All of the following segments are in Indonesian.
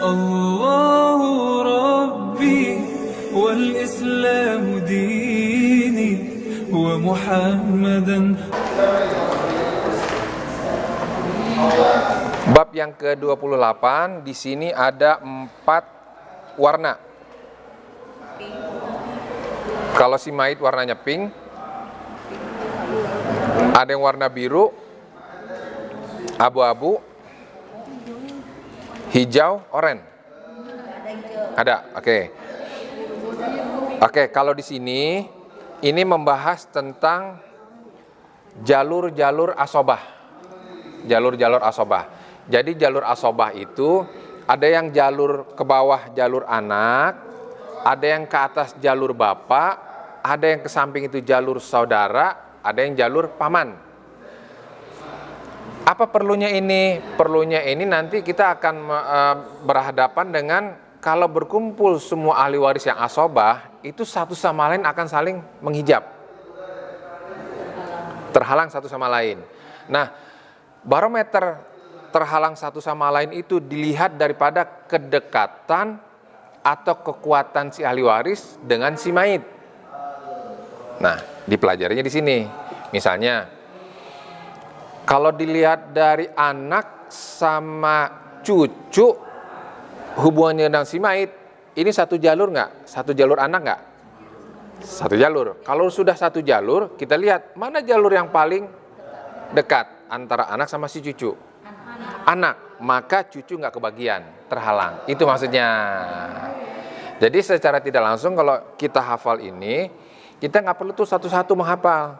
الله ربي والإسلام ديني ومحمدا. Bab yang ke-28, di sini ada 4 warna. Kalau simait warnanya pink, ada yang warna biru, abu-abu, hijau, oranye. Ada, oke. Oke, kalau di sini ini membahas tentang jalur-jalur asobah. Jalur-jalur asobah. Jadi jalur asobah itu ada yang jalur ke bawah jalur anak, ada yang ke atas jalur bapak, ada yang ke samping itu jalur saudara, ada yang jalur paman. Apa perlunya ini? Perlunya ini nanti kita akan berhadapan dengan kalau berkumpul semua ahli waris yang asobah, itu satu sama lain akan saling menghijab. Terhalang satu sama lain. Nah, barometer terhalang satu sama lain itu dilihat daripada kedekatan atau kekuatan si ahli waris dengan si mayit. Nah, dipelajarinya di sini. Misalnya, kalau dilihat dari anak sama cucu, hubungannya dengan si mayit, ini satu jalur nggak? Satu jalur anak nggak? Satu jalur. Kalau sudah satu jalur, kita lihat mana jalur yang paling dekat antara anak sama si cucu. Anak, maka cucu nggak kebagian, terhalang. Itu maksudnya. Jadi secara tidak langsung kalau kita hafal ini, kita nggak perlu tuh satu-satu menghafal.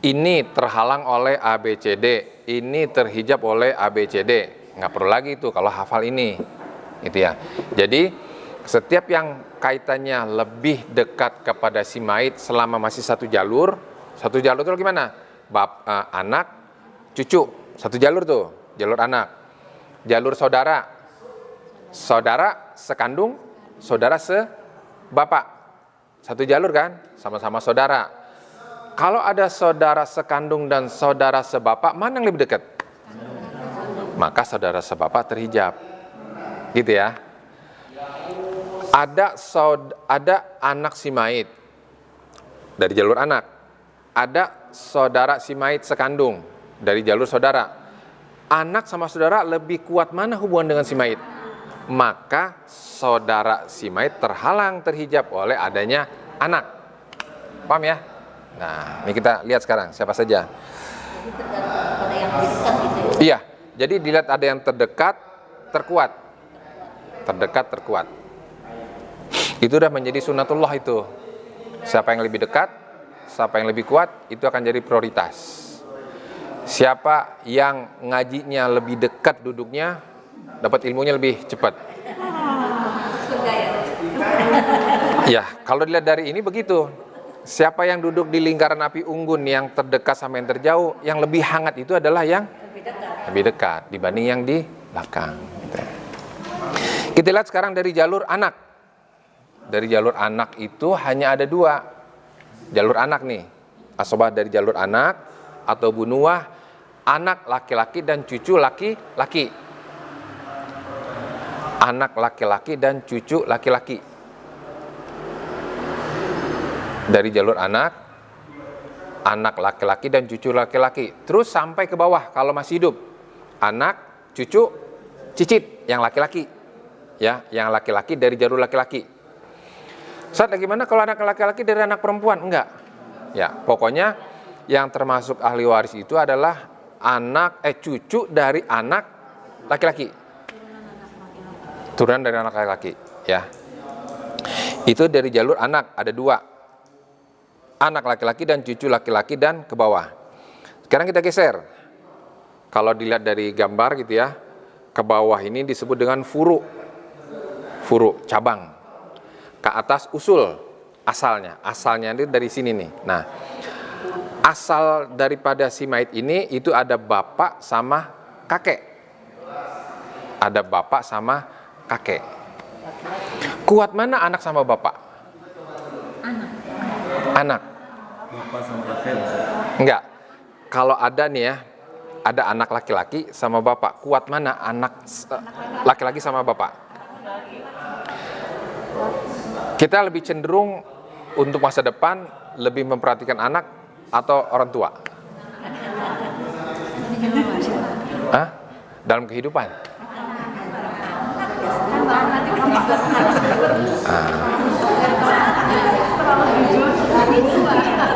Ini terhalang oleh ABCD, ini terhijab oleh ABCD. Nggak perlu lagi itu kalau hafal ini, gitu ya. Jadi setiap yang kaitannya lebih dekat kepada si mayit selama masih satu jalur itu gimana? Anak, cucu, satu jalur tuh, jalur anak. Jalur saudara, saudara sekandung, saudara sebapak, satu jalur kan, sama-sama saudara. Kalau ada saudara sekandung dan saudara sebapak, mana yang lebih dekat? Maka saudara sebapak terhijab, gitu ya. Ada anak si mayit dari jalur anak, ada saudara si mayit sekandung dari jalur saudara. Anak sama saudara lebih kuat mana hubungan dengan si mayit? Maka saudara si mayit terhalang terhijab oleh adanya anak. Paham ya? Nah, ini kita lihat sekarang siapa saja. Jadi tergantung pada yang dekat gitu ya? Iya, jadi dilihat ada yang terdekat, terkuat. Terdekat, terkuat. Itu udah menjadi sunatullah itu. Siapa yang lebih dekat, siapa yang lebih kuat, itu akan jadi prioritas. Siapa yang ngajinya lebih dekat duduknya, dapat ilmunya lebih cepat. Surga ya? Ya, kalau dilihat dari ini begitu. Siapa yang duduk di lingkaran api unggun yang terdekat sama yang terjauh, yang lebih hangat itu adalah yang lebih dekat dibanding yang di belakang. Kita lihat sekarang dari jalur anak. Dari jalur anak itu hanya ada 2 jalur anak nih. Asobah dari jalur anak atau bunuah, anak laki-laki dan cucu laki-laki. Anak laki-laki dan cucu laki-laki. Dari jalur anak, anak laki-laki dan cucu laki-laki. Terus sampai ke bawah kalau masih hidup. Anak, cucu, cicit yang laki-laki. Ya, yang laki-laki dari jalur laki-laki. Ustaz, bagaimana kalau anak laki-laki dari anak perempuan? Enggak. Ya, pokoknya yang termasuk ahli waris itu adalah cucu dari anak laki-laki. Turunan dari anak laki-laki, ya. Itu dari jalur anak ada 2. Anak laki-laki dan cucu laki-laki dan ke bawah. Sekarang kita geser. Kalau dilihat dari gambar gitu ya, ke bawah ini disebut dengan furu. Furu, cabang. Ke atas usul, asalnya. Asalnya itu dari sini nih. Nah, asal daripada si mayit ini itu ada bapak sama kakek. Ada bapak sama kakek. Kuat mana anak sama bapak? Anak. Bapak sama kakek. Enggak. Kalau ada nih ya, ada anak laki-laki sama bapak. Kuat mana anak laki-laki sama bapak? Kita lebih cenderung untuk masa depan lebih memperhatikan anak atau orang tua? Hah? Dalam kehidupan?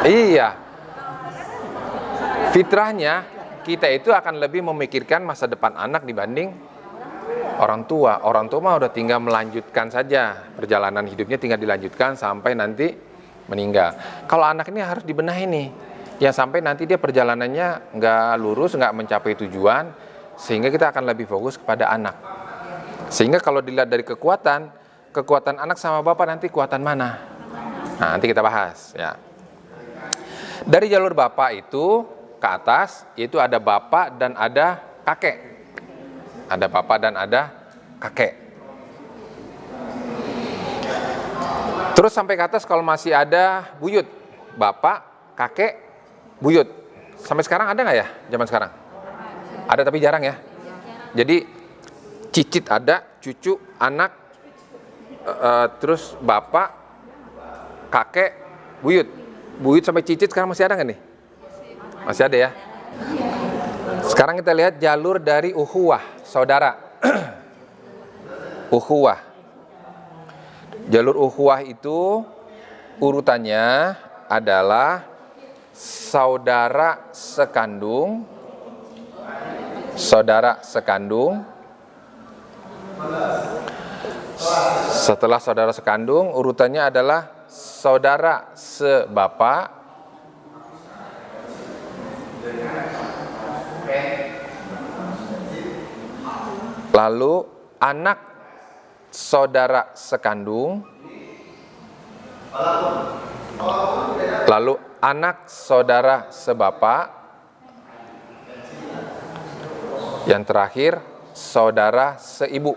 Iya. Fitrahnya kita itu akan lebih memikirkan masa depan anak dibanding orang tua. Orang tua mah udah tinggal melanjutkan saja perjalanan hidupnya, tinggal dilanjutkan sampai nanti meninggal. Kalau anak ini harus dibenahi nih, ya sampai nanti dia perjalanannya nggak lurus, nggak mencapai tujuan, sehingga kita akan lebih fokus kepada anak. Sehingga kalau dilihat dari kekuatan anak sama bapak nanti kekuatan mana? Nah, nanti kita bahas ya. Dari jalur bapak itu ke atas, itu ada bapak dan ada kakek. Ada bapak dan ada kakek. Terus sampai ke atas kalau masih ada buyut, bapak, kakek, buyut. Sampai sekarang ada nggak ya zaman sekarang? Ada tapi jarang ya. Jadi cicit ada, cucu, anak, terus bapak, kakek, buyut. Buyut sampai cicit sekarang masih ada nggak nih? Masih ada ya. Sekarang kita lihat jalur dari ukhuwah, saudara. Ukhuwah. Jalur ukhuwah itu urutannya adalah saudara sekandung, setelah saudara sekandung urutannya adalah saudara sebapak, lalu anak saudara sekandung, lalu anak saudara sebapak, yang terakhir saudara seibu.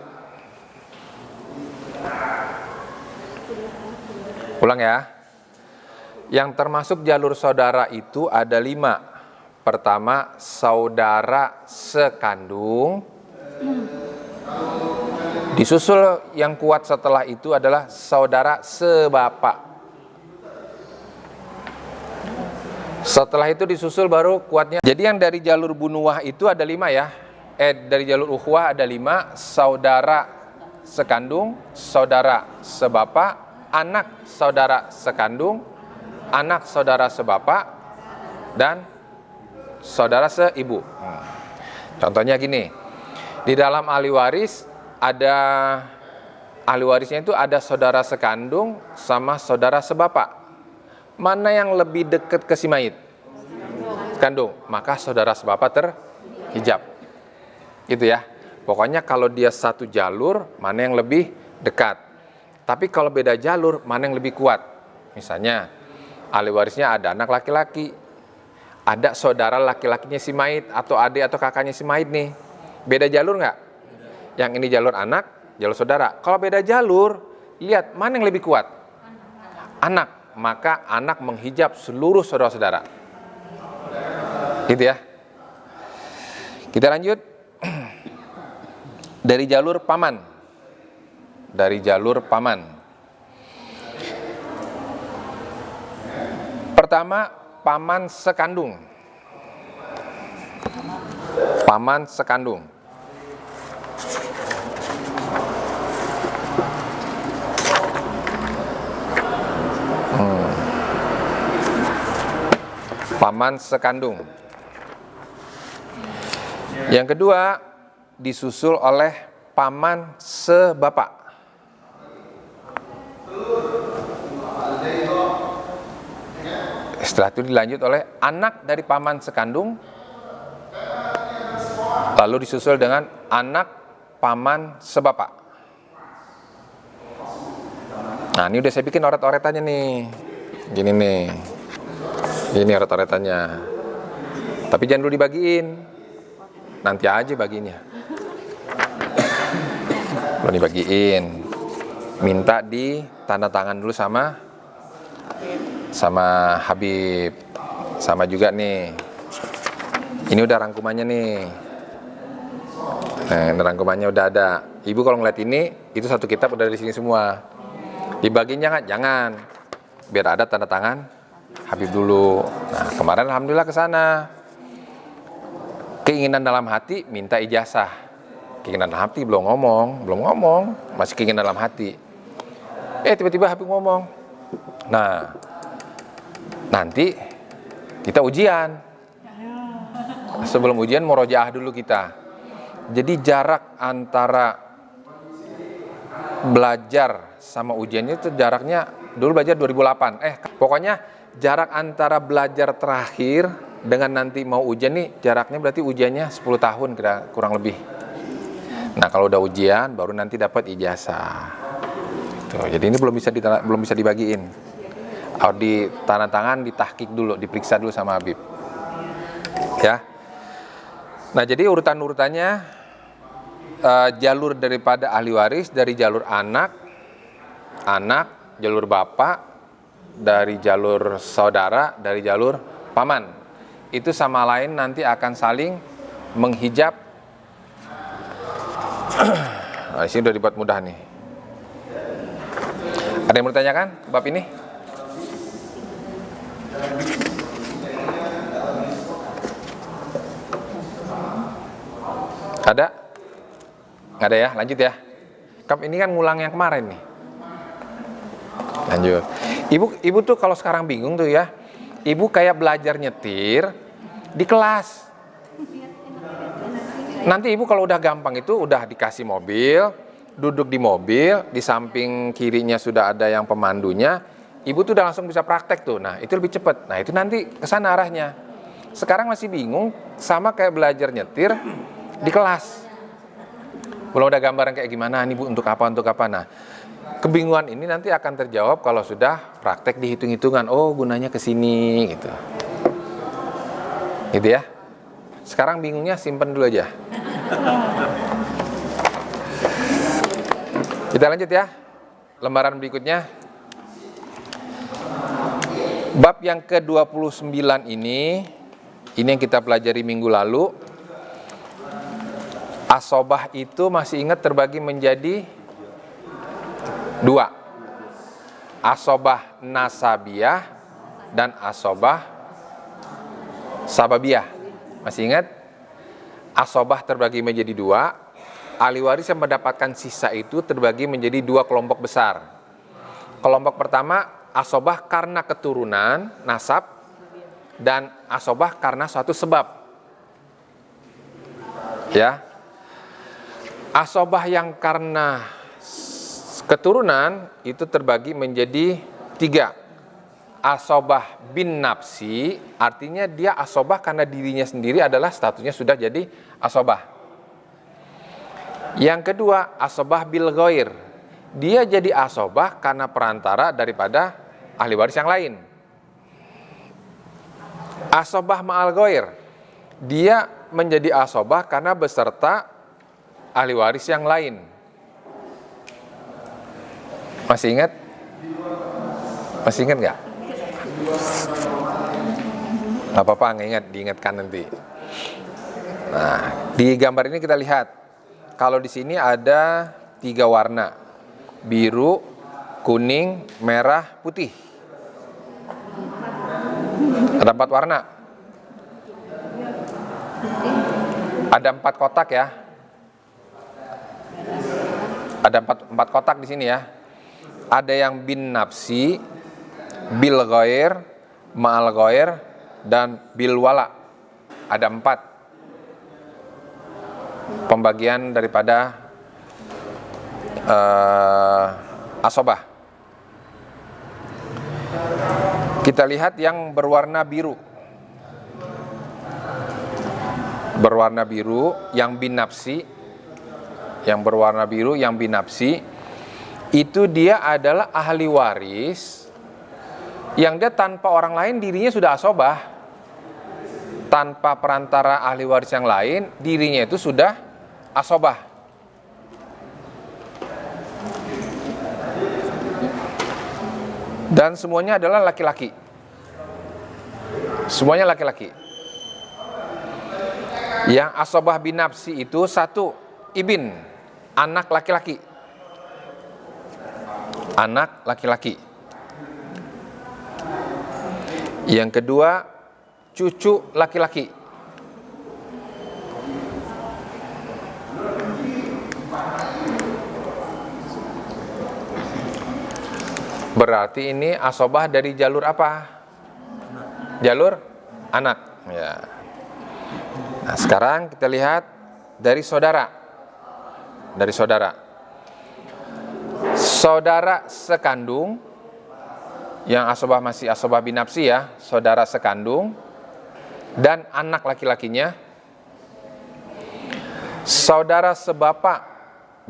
Ulang ya. Yang termasuk jalur saudara itu ada 5. Pertama, saudara sekandung. Disusul yang kuat setelah itu adalah saudara sebapak. Setelah itu disusul baru kuatnya. Jadi yang dari jalur bunuwah itu ada 5 ya. Dari jalur ukhuwah ada 5. Saudara sekandung, saudara sebapak, anak saudara sekandung, anak saudara sebapak, dan saudara seibu. Contohnya gini, di dalam ahli waris ada ahli warisnya itu ada saudara sekandung sama saudara sebapak. Mana yang lebih dekat ke si mayit? Sekandung, maka saudara sebapak terhijab. Gitu ya. Pokoknya kalau dia satu jalur, mana yang lebih dekat. Tapi kalau beda jalur, mana yang lebih kuat? Misalnya, ahli warisnya ada anak laki-laki, ada saudara laki-lakinya si mayit, atau adik atau kakaknya si mayit nih. Beda jalur nggak? Yang ini jalur anak, jalur saudara. Kalau beda jalur, lihat mana yang lebih kuat? Anak. Maka anak menghijab seluruh saudara-saudara. Gitu ya. Kita lanjut. Dari jalur paman. Dari jalur paman. Pertama, paman sekandung. Paman sekandung. Paman sekandung. Yang kedua, disusul oleh paman sebapak. Setelah itu dilanjut oleh anak dari paman sekandung, lalu disusul dengan anak paman sebapak. Nah, ini udah saya bikin oret-oretannya nih. Gini nih. Ini oret-oretannya. Tapi jangan dulu dibagiin. Nanti aja baginya. Belum dibagiin. Minta di tanda tangan dulu sama Habib. Sama juga nih Ini udah rangkumannya nih. Nah, ini rangkumannya udah ada. Ibu kalau ngeliat ini, itu satu kitab udah di sini semua. Dibagiin jangan. Biar ada tanda tangan Habib dulu. Nah, kemarin alhamdulillah ke sana. Keinginan dalam hati minta ijazah. Keinginan dalam hati belum ngomong, masih keinginan dalam hati. Tiba-tiba Habib ngomong. Nah, nanti kita ujian. Sebelum ujian murojaah dulu kita. Jadi jarak antara belajar sama ujiannya itu jaraknya dulu belajar 2008. Pokoknya jarak antara belajar terakhir dengan nanti mau ujian nih jaraknya berarti ujiannya 10 tahun kurang lebih. Nah, kalau udah ujian baru nanti dapat ijazah. Tuh, jadi ini belum bisa dibagiin. Harus ditandatangan, ditahqiq dulu, diperiksa dulu sama Habib. Ya. Nah, jadi urutannya jalur daripada ahli waris dari jalur anak, jalur bapak, dari jalur saudara, dari jalur paman. Itu sama lain nanti akan saling menghijab. Nah, di sini udah dibuat mudah nih. Ada yang mau ditanyakan bab ini? Ada? Nggak ada ya? Lanjut ya. Ini kan ngulang yang kemarin nih. Lanjut. Ibu tuh kalau sekarang bingung tuh ya. Ibu kayak belajar nyetir di kelas. Nanti ibu kalau udah gampang itu udah dikasih mobil, duduk di mobil, di samping kirinya sudah ada yang pemandunya. Ibu tuh udah langsung bisa praktek tuh. Nah, itu lebih cepat. Nah, itu nanti kesana arahnya. Sekarang masih bingung sama kayak belajar nyetir di kelas. Belum ada gambaran kayak gimana nih Bu, untuk apa. Nah, kebingungan ini nanti akan terjawab kalau sudah praktek di hitung-hitungan. Oh, gunanya ke sini gitu. Gitu ya. Sekarang bingungnya simpen dulu aja. Kita lanjut ya. Lembaran berikutnya. Bab yang ke-29 ini yang kita pelajari minggu lalu. Asobah itu masih ingat terbagi menjadi 2. Asobah nasabiyah dan asobah sababiyah. Masih ingat? Asobah terbagi menjadi 2. Ahli waris yang mendapatkan sisa itu terbagi menjadi 2 kelompok besar. Kelompok pertama asobah karena keturunan nasab dan asobah karena suatu sebab. Ya. Asobah yang karena keturunan itu terbagi menjadi 3. Asobah bin nafsi, artinya dia asobah karena dirinya sendiri adalah statusnya sudah jadi asobah. Yang kedua, asobah bil ghair. Dia jadi asobah karena perantara daripada ahli waris yang lain. Asobah ma'al ghair. Dia menjadi asobah karena beserta ahli waris yang lain. Masih ingat? Masih ingat nggak? Nggak apa-apa, nggak ingat, diingatkan nanti. Nah, di gambar ini kita lihat. Kalau di sini ada 3 warna. Biru, kuning, merah, putih. Ada 4 warna. Ada 4 kotak ya. Ada 4 kotak di sini ya. Ada yang bin nafsi, bil ghair, ma'al ghair, dan bil wala. Ada 4 pembagian daripada asobah. Kita lihat yang berwarna biru. Berwarna biru yang bin nafsi. Yang berwarna biru yang bin nafsi itu dia adalah ahli waris yang dia tanpa orang lain dirinya sudah asobah. Tanpa perantara ahli waris yang lain dirinya itu sudah asobah. Dan semuanya adalah laki-laki. Semuanya laki-laki. Yang asobah binafsi itu satu, ibin, anak laki-laki. Anak laki-laki. Yang kedua, cucu laki-laki. Berarti ini asobah dari jalur apa? Jalur anak. Ya. Nah, sekarang kita lihat dari saudara. Dari saudara. Saudara sekandung, yang asobah masih asobah binafsi ya, saudara sekandung dan anak laki-lakinya. Saudara sebapak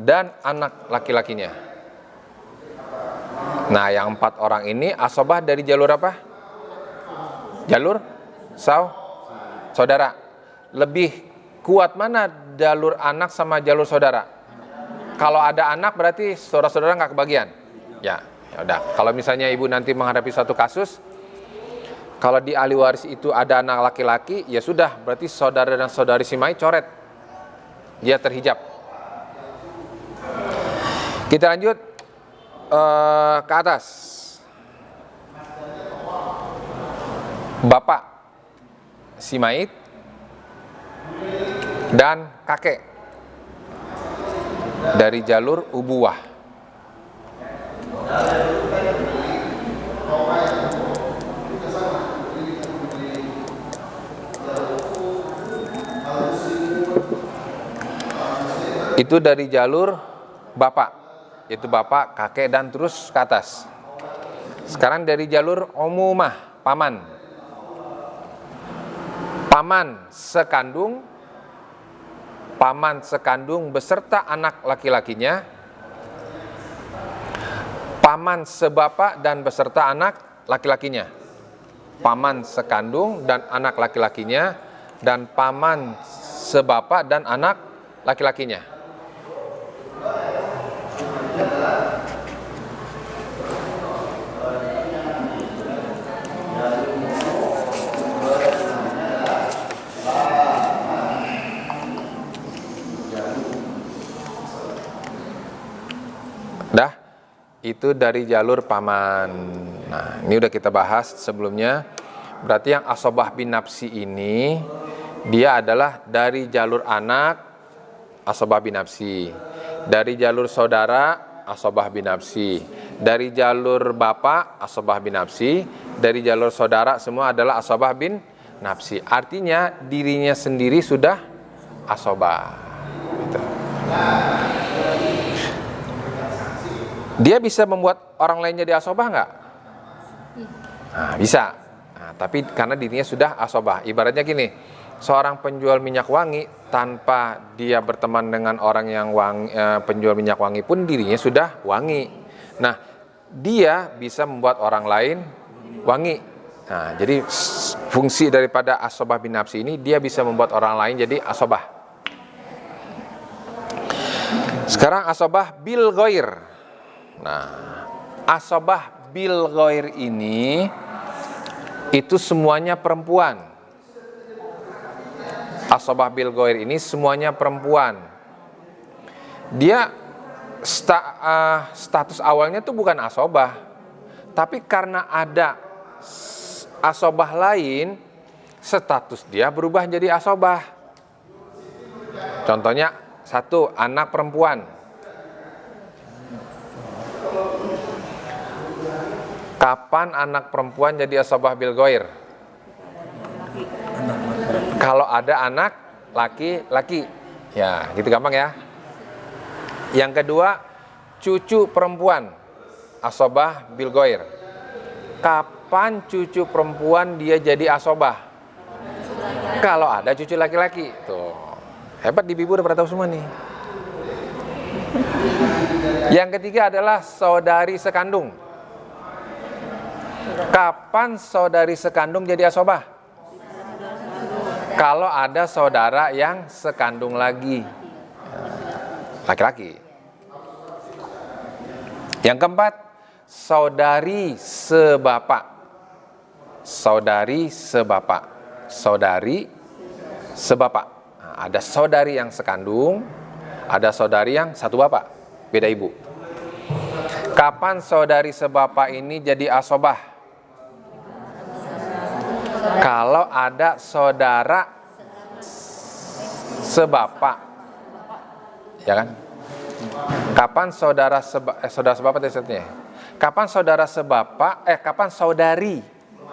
dan anak laki-lakinya. Nah, yang 4 orang ini asobah dari jalur apa? Jalur saudara. Lebih kuat mana jalur anak sama jalur saudara? Kalau ada anak berarti saudara-saudara nggak kebagian. Ya udah. Kalau misalnya ibu nanti menghadapi suatu kasus, kalau di ahli waris itu ada anak laki-laki, ya sudah, berarti saudara dan saudari si Mai coret. Dia terhijab. Kita lanjut ke atas. Bapak si mayit dan kakek dari jalur ubuwah. Itu dari jalur bapak. Itu bapak, kakek, dan terus ke atas. Sekarang dari jalur umumah, paman. Paman sekandung beserta anak laki-lakinya. Paman sebapak dan beserta anak laki-lakinya. Paman sekandung dan anak laki-lakinya. Dan paman sebapak dan anak laki-lakinya. Dah, itu dari jalur paman. Nah, ini udah kita bahas sebelumnya. Berarti yang asobah binafsi ini, dia adalah dari jalur anak, asobah binafsi. Dari jalur saudara, asobah binafsi. Dari jalur bapak, asobah binafsi. Dari jalur saudara, semua adalah asobah binafsi. Artinya, dirinya sendiri sudah asobah. Gitu. Dia bisa membuat orang lain jadi asobah nggak? Nah, bisa. Nah, tapi karena dirinya sudah asobah. Ibaratnya gini, seorang penjual minyak wangi tanpa dia berteman dengan orang yang penjual minyak wangi pun dirinya sudah wangi. Nah, dia bisa membuat orang lain wangi. Nah, jadi fungsi daripada asobah binafsi ini, dia bisa membuat orang lain jadi asobah. Sekarang asobah bil ghair. Nah, asobah bil ghair ini itu semuanya perempuan. Asobah bil ghair ini semuanya perempuan. Dia status awalnya itu bukan asobah, tapi karena ada asobah lain, status dia berubah jadi asobah. Contohnya satu, anak perempuan. Kapan anak perempuan jadi asobah bil ghair? Kalau ada anak laki-laki. Ya, gitu gampang ya. Yang kedua, cucu perempuan, asobah bil ghair. Kapan cucu perempuan dia jadi asobah? Kalau ada cucu laki-laki. Tuh. Hebat, di Bibu udah pada tahu semua nih. Yang ketiga adalah saudari sekandung. Kapan saudari sekandung jadi asobah? Kalau ada saudara yang sekandung lagi, laki-laki. Yang keempat, saudari sebapak. Saudari sebapak. Saudari sebapak. Nah, ada saudari yang sekandung, ada saudari yang satu bapak, beda ibu. Kapan saudari sebapak ini jadi asobah? Kalau ada saudara sebapak, ya kan? Kapan saudara sebapak maksudnya? Kapan saudara sebapak? Kapan saudari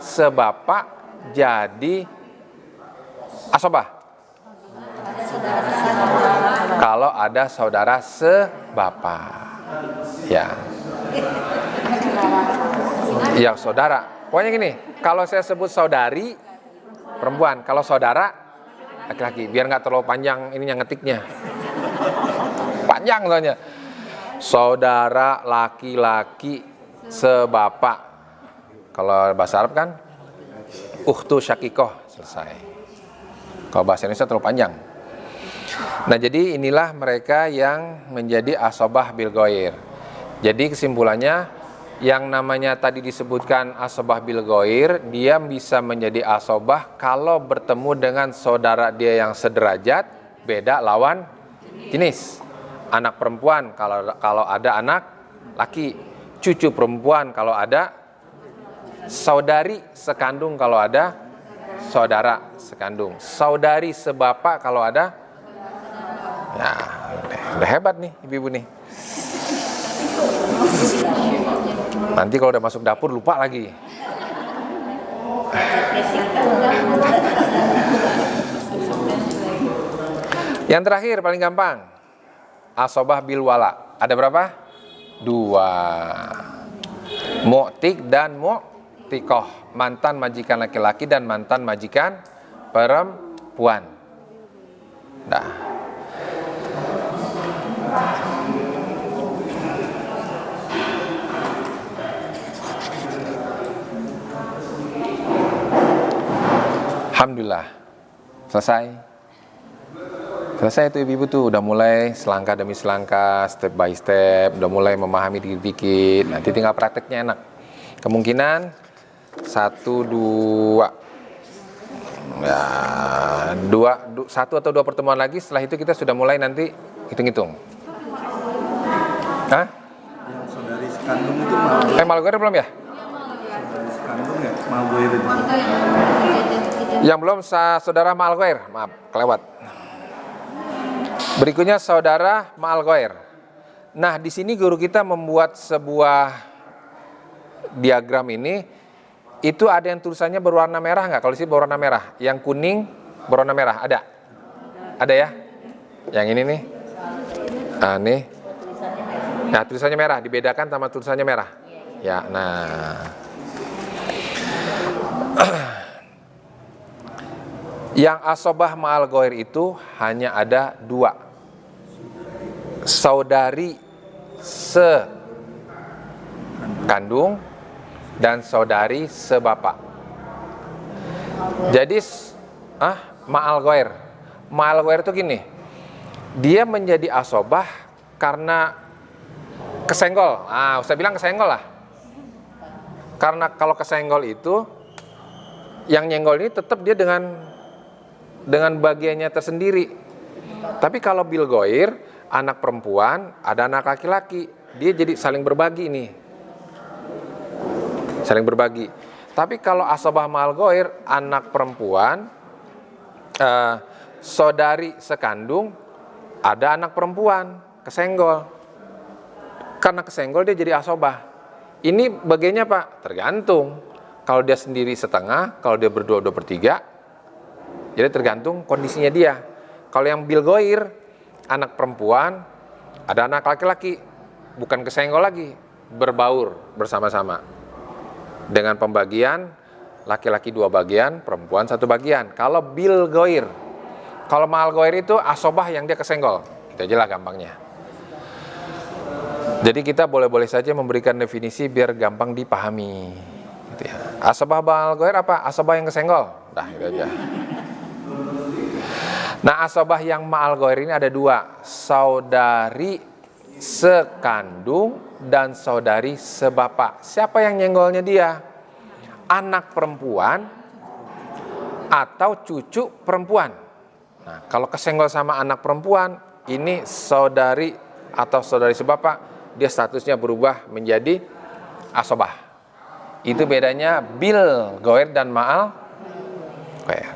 sebapak jadi asobah? Kalau ada saudara sebapak, ya. Ya saudara. Pokoknya gini, kalau saya sebut saudari perempuan, kalau saudara laki-laki, biar nggak terlalu panjang ininya ngetiknya. Panjang soalnya. Saudara laki-laki sebapak. Kalau bahasa Arab kan ukhtu syakikoh, selesai. Kalau bahasa Indonesia terlalu panjang. Nah, jadi inilah mereka yang menjadi asobah bil ghair. Jadi kesimpulannya, yang namanya tadi disebutkan asobah bil ghair, dia bisa menjadi asobah kalau bertemu dengan saudara dia yang sederajat, beda lawan jenis. Anak perempuan kalau ada anak laki, cucu perempuan kalau ada saudari sekandung, kalau ada saudara sekandung, saudari sebapak kalau ada. Ya, udah hebat nih ibu-ibu nih. Nanti kalau udah masuk dapur lupa lagi. Yang terakhir paling gampang, asobah bil wala. Ada berapa? 2. Mu'tik dan mu'tikoh, mantan majikan laki-laki dan mantan majikan perempuan. Nah, alhamdulillah selesai itu ibu-ibu tuh udah mulai selangkah demi selangkah, step by step, udah mulai memahami dikit-dikit. Nanti tinggal prakteknya enak. Kemungkinan 1, 2 ya, 1 atau 2 pertemuan lagi. Setelah itu kita sudah mulai nanti hitung-hitung. Hah? Yang saudari sekandung itu Malgoer belum ya? saudari sekandung ya, Malgoer itu. Yang belum saudara Malgoer, maaf, kelewat. Berikutnya saudara Malgoer. Nah, di sini guru kita membuat sebuah diagram ini. Itu ada yang tulisannya berwarna merah nggak? Kalau di sini berwarna merah, yang kuning berwarna merah, ada? Ada ya? Yang ini nih. Nah, nih. Nah, tulisannya merah, dibedakan sama tulisannya merah. Ya, nah. Yang asobah ma'al ghair itu hanya ada 2. Saudari sekandung dan saudari sebapak. Jadi ma'al ghair. Ma'al ghair itu gini. Dia menjadi asobah karena kesenggol. Ustaz bilang kesenggol lah. Karena kalau kesenggol itu yang nyenggol ini tetap dia dengan bagiannya tersendiri. Tapi kalau bil ghair, anak perempuan, ada anak laki-laki, dia jadi saling berbagi nih. Saling berbagi. Tapi kalau asobah ma'al ghair, anak perempuan, saudari sekandung, ada anak perempuan, kesenggol. Karena kesenggol dia jadi asobah. Ini bagiannya Pak? Tergantung. Kalau dia sendiri setengah, kalau dia berdua 2/3, jadi tergantung kondisinya dia. Kalau yang bil ghair, anak perempuan, ada anak laki-laki, bukan kesenggol lagi, berbaur bersama-sama. Dengan pembagian, laki-laki 2 bagian, perempuan 1 bagian. Kalau bil ghair, kalau ma'al ghair itu asobah yang dia kesenggol. Itu aja lah gampangnya. Jadi kita boleh-boleh saja memberikan definisi biar gampang dipahami. Gitu ya. Asobah ma'al ghair apa? Asobah yang kesenggol. Dah, itu aja. Nah, asobah yang ma'al ghair ini ada 2. Saudari sekandung dan saudari sebapak. Siapa yang nyenggolnya dia? Anak perempuan atau cucu perempuan. Nah, kalau kesenggol sama anak perempuan, ini saudari atau saudari sebapak, dia statusnya berubah menjadi asobah. Itu bedanya bil goir dan ma'al goir.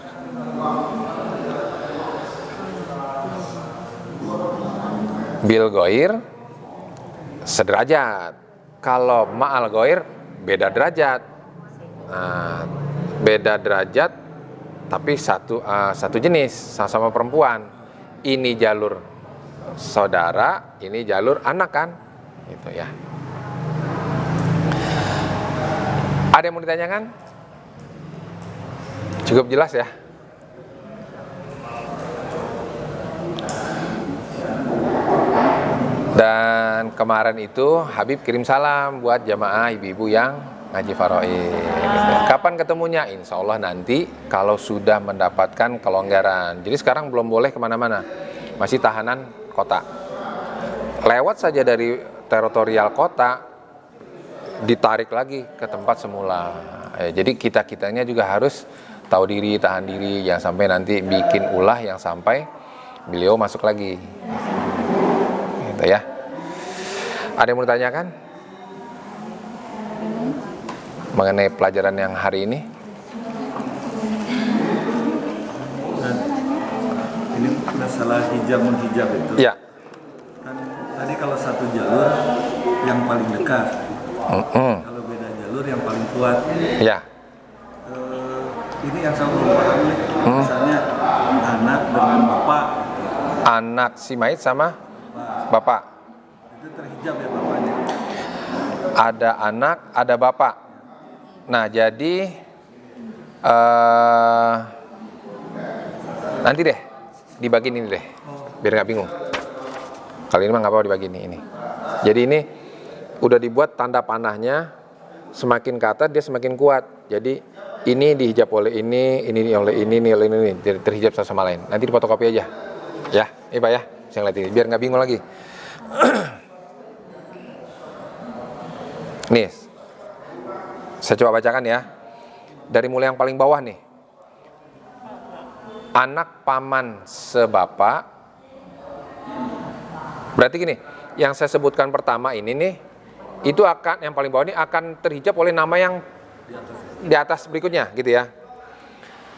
Bil goir sederajat, kalau ma'al goir beda derajat. Nah, beda derajat tapi satu jenis, sama-sama perempuan. Ini jalur saudara, ini jalur anak kan, gitu ya. Ada yang mau ditanyakan? Cukup jelas ya. Dan kemarin itu Habib kirim salam buat jamaah ibu-ibu yang ngaji faraid. Kapan ketemunya? Insya Allah nanti kalau sudah mendapatkan kelonggaran. Jadi sekarang belum boleh kemana-mana, masih tahanan kota. Lewat saja dari teritorial kota, ditarik lagi ke tempat semula. Jadi kita-kitanya juga harus tahu diri, tahan diri, jangan sampai nanti bikin ulah yang sampai beliau masuk lagi. Gitu ya. Ada yang mau ditanyakan mengenai pelajaran yang hari ini? Dan ini masalah hijab menghijab itu. Ya. Kan tadi kalau satu jalur yang paling dekat, kalau beda jalur yang paling kuat. Ya. Ini yang saya belum paham nih. Misalnya anak dengan bapak. Anak si mayit sama bapak. Itu terhijab ya bapaknya. Ada anak, ada bapak. Nah, jadi nanti deh dibagiin ini deh, biar nggak bingung. Kali ini mah nggak apa-apa dibagiin ini. Jadi ini udah dibuat tanda panahnya, semakin ke atas dia semakin kuat. Jadi ini dihijab oleh ini oleh ini, terhijab satu sama lain. Nanti difotokopi aja, ya, Pak ya, saya ngeliat ini, biar nggak bingung lagi. Nih, saya coba bacakan ya. Dari mulai yang paling bawah nih. Anak paman sebapak. Berarti gini, yang saya sebutkan pertama ini nih, itu akan, yang paling bawah ini akan terhijab oleh nama yang di atas berikutnya gitu ya.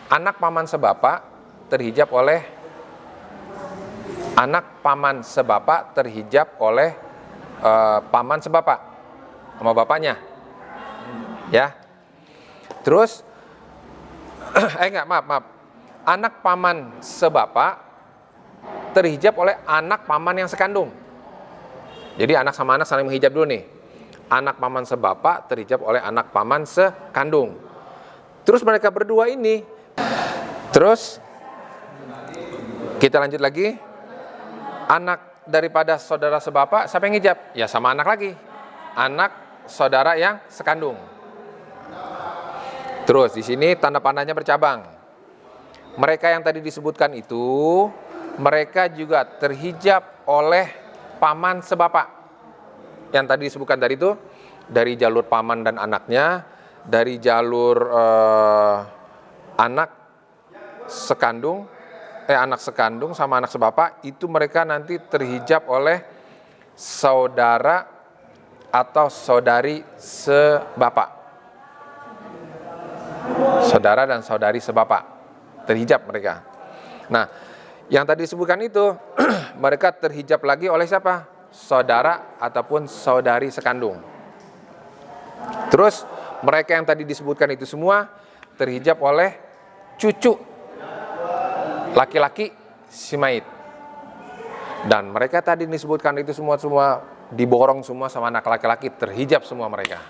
Anak paman sebapak terhijab oleh paman sebapak sama bapaknya. Ya. Terus maaf. Anak paman sebapak terhijab oleh anak paman yang sekandung. Jadi anak sama anak saling menghijab dulu nih. Anak paman sebapak terhijab oleh anak paman sekandung. Terus mereka berdua ini. Terus kita lanjut lagi. Anak daripada saudara sebapak siapa yang hijab? Ya sama anak lagi. Anak saudara yang sekandung. Terus di sini tanda panahnya bercabang. Mereka yang tadi disebutkan itu, mereka juga terhijab oleh paman sebapak. Yang tadi disebutkan tadi itu, dari jalur paman dan anaknya, dari jalur anak sekandung sama anak sebapak, itu mereka nanti terhijab oleh saudara atau saudari sebapak. Saudara dan saudari sebapak terhijab mereka. Nah, yang tadi disebutkan itu mereka terhijab lagi oleh siapa? Saudara ataupun saudari sekandung. Terus mereka yang tadi disebutkan itu semua terhijab oleh cucu laki-laki si mayit. Dan mereka tadi disebutkan itu semua diborong semua sama anak laki-laki, terhijab semua mereka.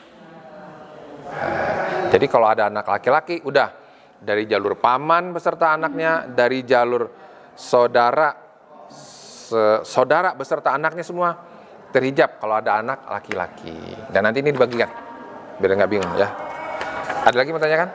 Jadi kalau ada anak laki-laki, udah dari jalur paman beserta anaknya, dari jalur saudara beserta anaknya semua terhijab kalau ada anak laki-laki. Dan nanti ini dibagikan, biar nggak bingung ya. Ada lagi mau tanyakan?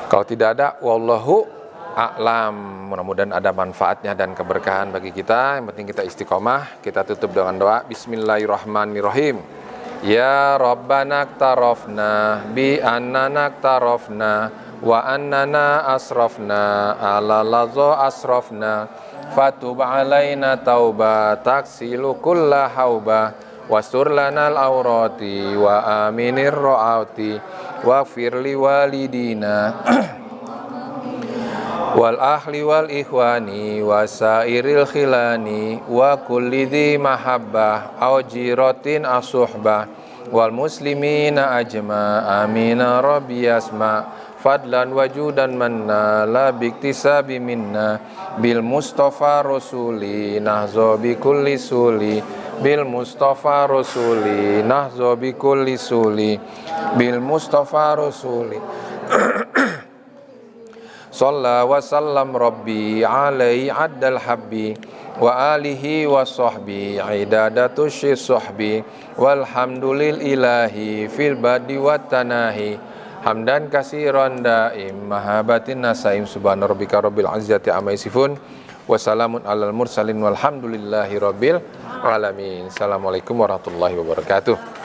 Kalau tidak ada, wallahu a'lam. Mudah-mudahan ada manfaatnya dan keberkahan bagi kita. Yang penting kita istiqomah. Kita tutup dengan doa. Bismillahirrahmanirrahim. Ya Rabbana aktarafna bi annana aktarafna wa annana asrafna ala ladza asrafna fatub alaina tauba taksilu kulla hauba wastur lanal aurati wa aminir ra'ati wa firli walidina wal ahli wal ikhwani wa sairil khilani wa kulli dhi mahabbah aw jiratin asuhbah wal muslimina ajma amina rabbi yasma fadlan wajudan manna la biktisabi minna bil mustafa rasuli nahzo bi kulli suli bil mustafa rasuli nahzo bi kulli suli bil mustafa rasuli Shalla wa sallam rabbi alaihi addal habbi wa alihi wa sahbi idadatu syisahbi walhamdulil ilahi fil badi wa tanahi hamdan kasiran daim mahabatin nasaim subhana rabbika rabbil izzati amma yasifun wa salamun alal mursalin walhamdulillahi rabbil alamin. Assalamualaikum warahmatullahi wabarakatuh.